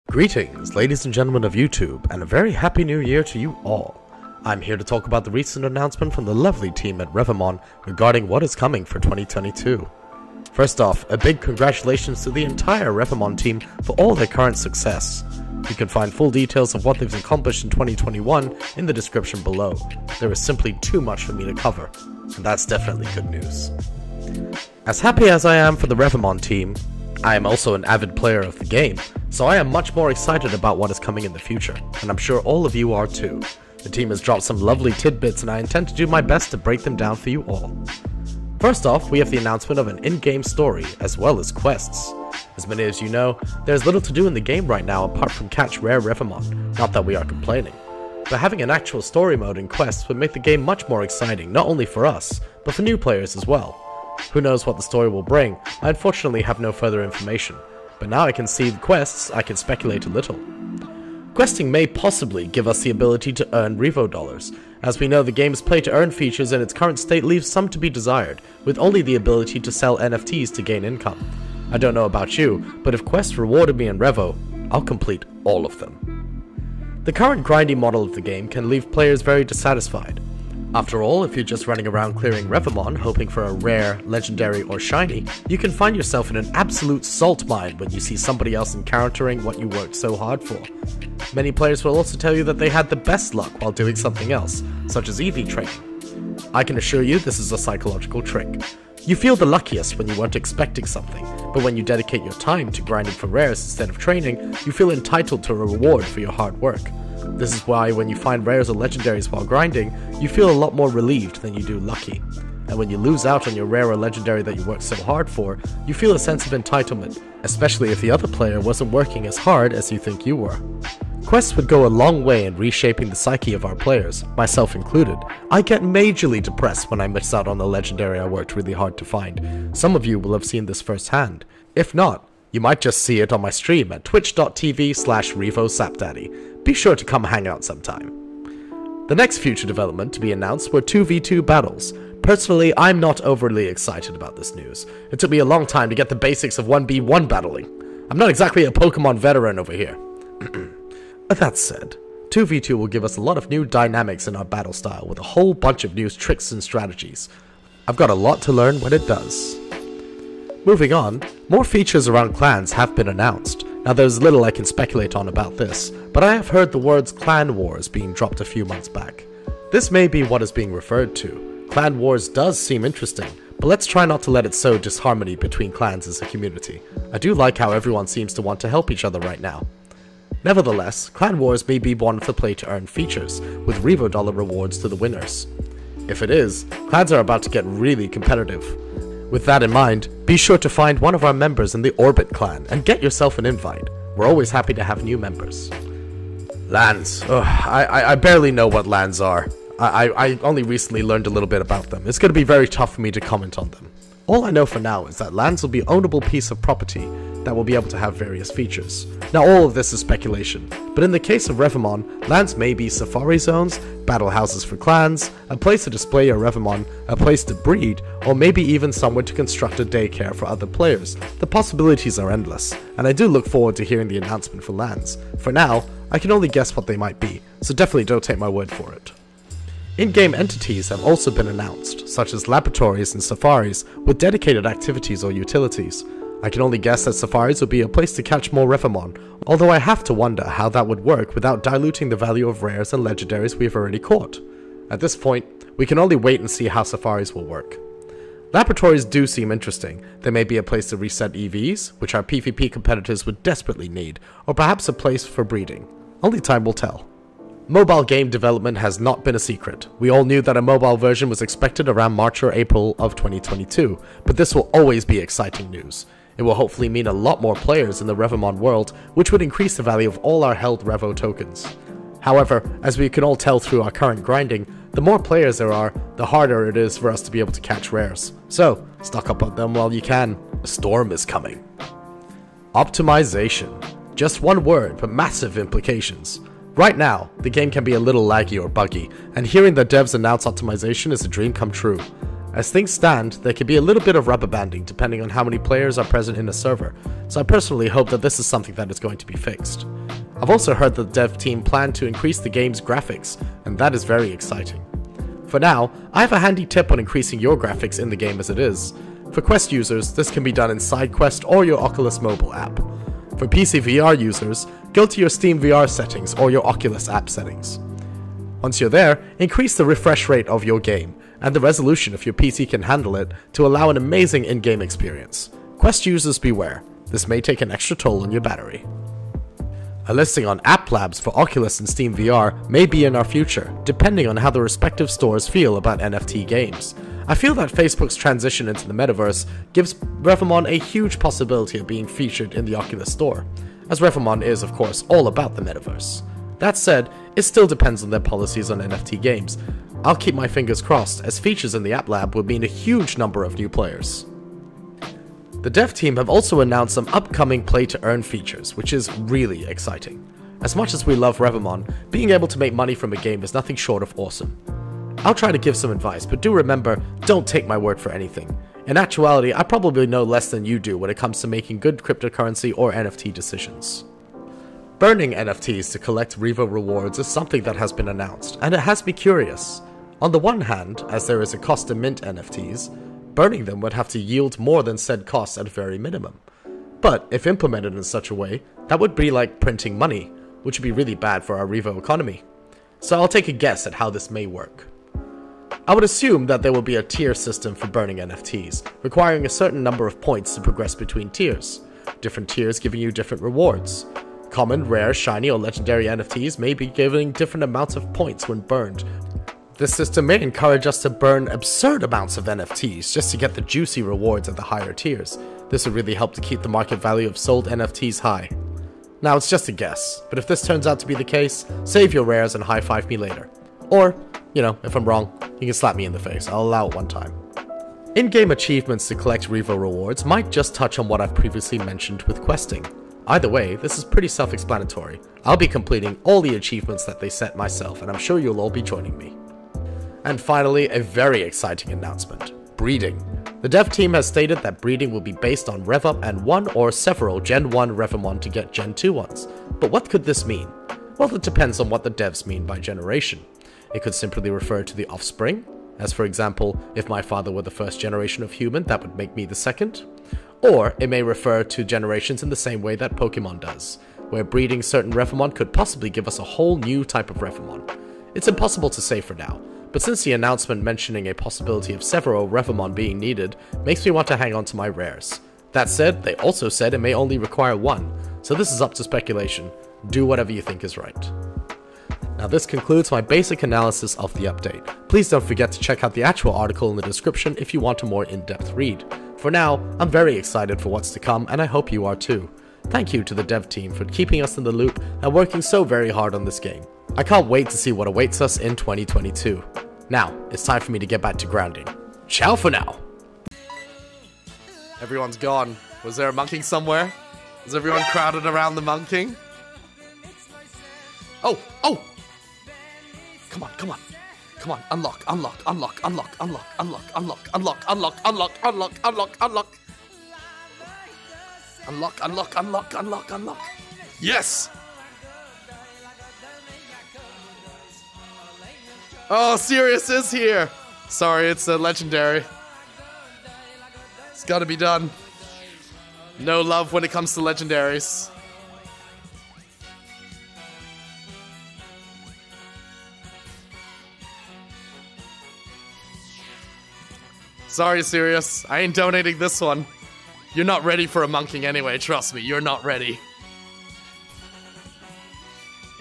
Greetings, ladies and gentlemen of YouTube, and a very happy new year to you all. I'm here to talk about the recent announcement from the lovely team at Revomon regarding what is coming for 2022. First off, a big congratulations to the entire Revomon team for all their current success. You can find full details of what they've accomplished in 2021 in the description below. There is simply too much for me to cover, and that's definitely good news. As happy as I am for the Revomon team, I am also an avid player of the game, so I am much more excited about what is coming in the future, and I'm sure all of you are too. The team has dropped some lovely tidbits and I intend to do my best to break them down for you all. First off, we have the announcement of an in-game story, as well as quests. As many as you know, there's little to do in the game right now apart from catch rare Revomon, not that we are complaining. But having an actual story mode and quests would make the game much more exciting, not only for us, but for new players as well. Who knows what the story will bring? I unfortunately have no further information, but now I can see the quests, I can speculate a little. Questing may possibly give us the ability to earn Revo dollars. As we know, the game's play-to-earn features in its current state leaves some to be desired, with only the ability to sell NFTs to gain income. I don't know about you, but if quests rewarded me in Revo, I'll complete all of them. The current grindy model of the game can leave players very dissatisfied. After all, if you're just running around clearing Revomon, hoping for a rare, legendary, or shiny, you can find yourself in an absolute salt mine when you see somebody else encountering what you worked so hard for. Many players will also tell you that they had the best luck while doing something else, such as EV training. I can assure you this is a psychological trick. You feel the luckiest when you weren't expecting something, but when you dedicate your time to grinding for rares instead of training, you feel entitled to a reward for your hard work. This is why when you find rares or legendaries while grinding, you feel a lot more relieved than you do lucky. And when you lose out on your rare or legendary that you worked so hard for, you feel a sense of entitlement, especially if the other player wasn't working as hard as you think you were. Quests would go a long way in reshaping the psyche of our players, myself included. I get majorly depressed when I miss out on the legendary I worked really hard to find. Some of you will have seen this firsthand. If not, you might just see it on my stream at twitch.tv/RevoSapDaddy. Be sure to come hang out sometime. The next future development to be announced were 2v2 battles. Personally, I'm not overly excited about this news. It took me a long time to get the basics of 1v1 battling. I'm not exactly a Pokemon veteran over here. That said, 2v2 will give us a lot of new dynamics in our battle style with a whole bunch of new tricks and strategies. I've got a lot to learn when it does. Moving on, more features around clans have been announced. Now there's little I can speculate on about this, but I have heard the words Clan Wars being dropped a few months back. This may be what is being referred to. Clan Wars does seem interesting, but let's try not to let it sow disharmony between clans as a community. I do like how everyone seems to want to help each other right now. Nevertheless, Clan Wars may be one of the play-to-earn features, with Revo dollar rewards to the winners. If it is, clans are about to get really competitive. With that in mind, be sure to find one of our members in the Orbit clan and get yourself an invite. We're always happy to have new members. Lands. I barely know what lands are. I only recently learned a little bit about them. It's going to be very tough for me to comment on them. All I know for now is that lands will be an ownable piece of property that will be able to have various features. Now all of this is speculation, but in the case of Revomon, lands may be safari zones, battle houses for clans, a place to display your Revomon, a place to breed, or maybe even somewhere to construct a daycare for other players. The possibilities are endless, and I do look forward to hearing the announcement for lands. For now, I can only guess what they might be, so definitely don't take my word for it. In-game entities have also been announced, such as laboratories and safaris with dedicated activities or utilities. I can only guess that safaris will be a place to catch more Revomon, although I have to wonder how that would work without diluting the value of rares and legendaries we have already caught. At this point, we can only wait and see how safaris will work. Laboratories do seem interesting. They may be a place to reset EVs, which our PvP competitors would desperately need, or perhaps a place for breeding. Only time will tell. Mobile game development has not been a secret. We all knew that a mobile version was expected around March or April of 2022, but this will always be exciting news. It will hopefully mean a lot more players in the Revomon world, which would increase the value of all our held Revo tokens. However, as we can all tell through our current grinding, the more players there are, the harder it is for us to be able to catch rares. So, stock up on them while you can. A storm is coming. Optimization. Just one word, but massive implications. Right now, the game can be a little laggy or buggy, and hearing the devs announce optimization is a dream come true. As things stand, there can be a little bit of rubber banding depending on how many players are present in a server, so I personally hope that this is something that is going to be fixed. I've also heard that the dev team plan to increase the game's graphics, and that is very exciting. For now, I have a handy tip on increasing your graphics in the game as it is. For Quest users, this can be done in SideQuest or your Oculus mobile app. For PC VR users, go to your Steam VR settings or your Oculus app settings. Once you're there, increase the refresh rate of your game, and the resolution if your PC can handle it, to allow an amazing in-game experience. Quest users beware, this may take an extra toll on your battery. A listing on app labs for Oculus and Steam VR may be in our future, depending on how the respective stores feel about NFT games. I feel that Facebook's transition into the metaverse gives Revomon a huge possibility of being featured in the Oculus store, as Revomon is of course all about the metaverse. That said, it still depends on their policies on NFT games. I'll keep my fingers crossed, as features in the app lab would mean a huge number of new players. The dev team have also announced some upcoming play-to-earn features, which is really exciting. As much as we love Revomon, being able to make money from a game is nothing short of awesome. I'll try to give some advice, but do remember, don't take my word for anything. In actuality, I probably know less than you do when it comes to making good cryptocurrency or NFT decisions. Burning NFTs to collect Revo rewards is something that has been announced, and it has me curious. On the one hand, as there is a cost to mint NFTs, burning them would have to yield more than said cost at a very minimum. But if implemented in such a way, that would be like printing money, which would be really bad for our Revo economy. So I'll take a guess at how this may work. I would assume that there will be a tier system for burning NFTs, requiring a certain number of points to progress between tiers, different tiers giving you different rewards. Common, rare, shiny, or legendary NFTs may be given different amounts of points when burned. This system may encourage us to burn absurd amounts of NFTs just to get the juicy rewards at the higher tiers. This would really help to keep the market value of sold NFTs high. Now it's just a guess, but if this turns out to be the case, save your rares and high-five me later. Or, you know, if I'm wrong, you can slap me in the face, I'll allow it one time. In-game achievements to collect Revo rewards might just touch on what I've previously mentioned with questing. Either way, this is pretty self-explanatory. I'll be completing all the achievements that they set myself, and I'm sure you'll all be joining me. And finally, a very exciting announcement. Breeding. The dev team has stated that breeding will be based on rev up and one or several Gen 1 Revomon to get Gen 2 ones. But what could this mean? Well, it depends on what the devs mean by generation. It could simply refer to the offspring, as for example, if my father were the first generation of human, that would make me the second. Or it may refer to generations in the same way that Pokemon does, where breeding certain Revomon could possibly give us a whole new type of Revomon. It's impossible to say for now, but since the announcement mentioning a possibility of several Revomon being needed makes me want to hang on to my rares. That said, they also said it may only require one, so this is up to speculation. Do whatever you think is right. Now this concludes my basic analysis of the update. Please don't forget to check out the actual article in the description if you want a more in-depth read. For now, I'm very excited for what's to come, and I hope you are too. Thank you to the dev team for keeping us in the loop and working so very hard on this game. I can't wait to see what awaits us in 2022. Now, it's time for me to get back to grounding. Ciao for now! Everyone's gone. Was there a monking somewhere? Is everyone crowded around the monking? Oh! Oh! Come on, come on. Come on, unlock, unlock, unlock, unlock, unlock, unlock, unlock, unlock, unlock, unlock, unlock, unlock, unlock. Unlock, unlock, unlock, unlock, unlock. Yes! Oh, Sirius is here! Sorry, it's a legendary. It's gotta be done. No love when it comes to legendaries. Sorry, Sirius. I ain't donating this one. You're not ready for a monking anyway, trust me, you're not ready.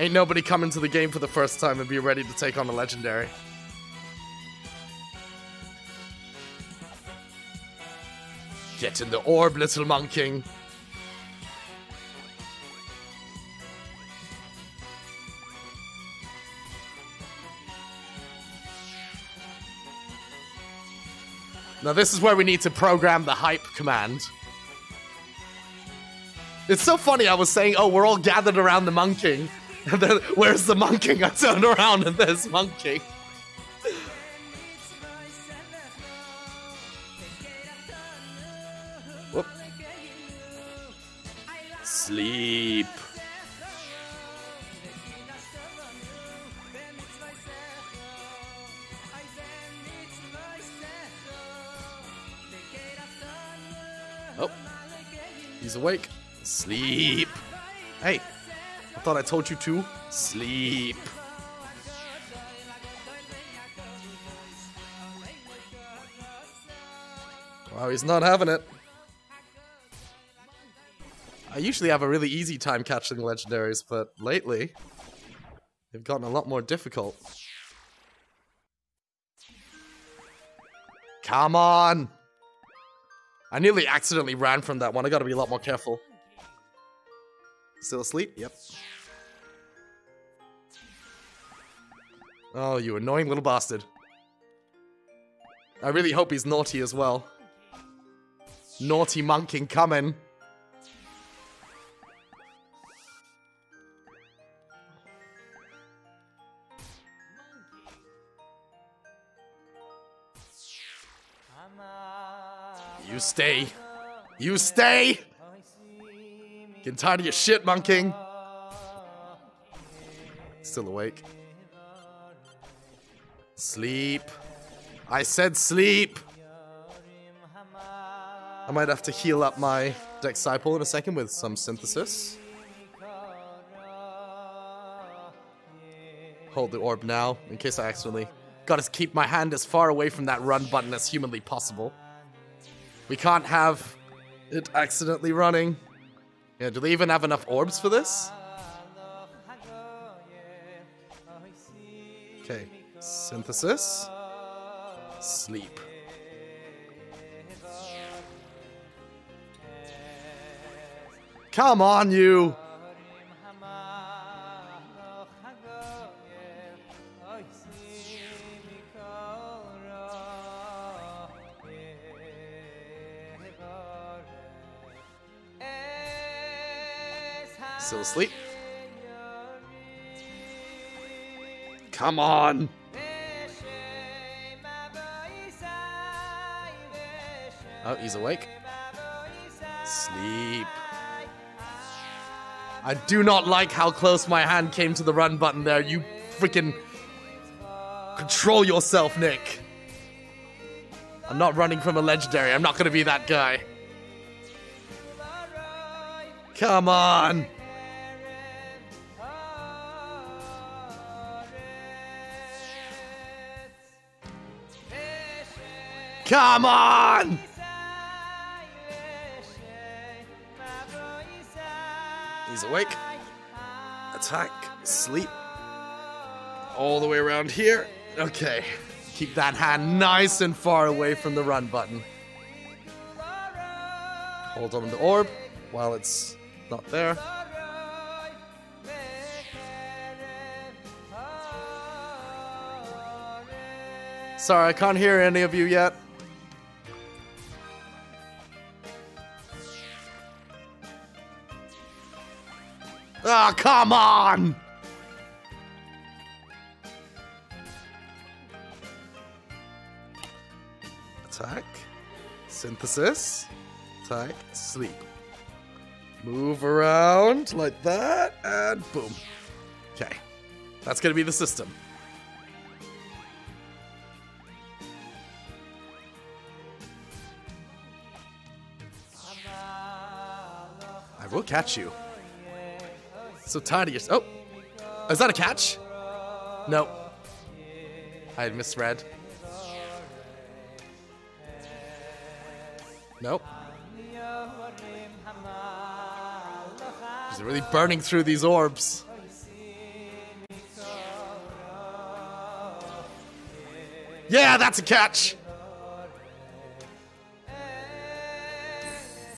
Ain't nobody coming to the game for the first time and be ready to take on a legendary. Get in the orb, little monking. Now this is where we need to program the hype command. It's so funny, I was saying, oh, we're all gathered around the monking. And then, where's the monking? I turned around and there's monking. Sleep. Oh, he's awake. Sleep. Hey, I thought I told you to sleep. Wow, he's not having it. I usually have a really easy time catching legendaries, but lately, they've gotten a lot more difficult. Come on! I nearly accidentally ran from that one. I gotta be a lot more careful. Still asleep? Yep. Oh, you annoying little bastard. I really hope he's naughty as well. Naughty monk incoming. You stay. You stay! Getting tired of your shit, monking. Still awake. Sleep. I said sleep. I might have to heal up my Disciple in a second with some synthesis. Hold the orb now, in case I accidentally... Gotta keep my hand as far away from that run button as humanly possible. We can't have it accidentally running. Yeah, do they even have enough orbs for this? Okay, synthesis. Sleep. Come on, you! Still asleep? Come on! Oh, he's awake. Sleep. I do not like how close my hand came to the run button there. You freaking control yourself, Nick. I'm not running from a legendary. I'm not gonna be that guy. Come on. Come on! He's awake. Attack. Sleep. All the way around here. Okay. Keep that hand nice and far away from the run button. Hold on to the orb while it's not there. Sorry, I can't hear any of you yet. Ah, oh, come on! Attack. Synthesis. Attack. Sleep. Move around like that, and boom. Okay. That's gonna be the system. I will catch you. So tired of your... Oh! Is that a catch? No. I had misread. Nope. He's really burning through these orbs. Yeah, that's a catch!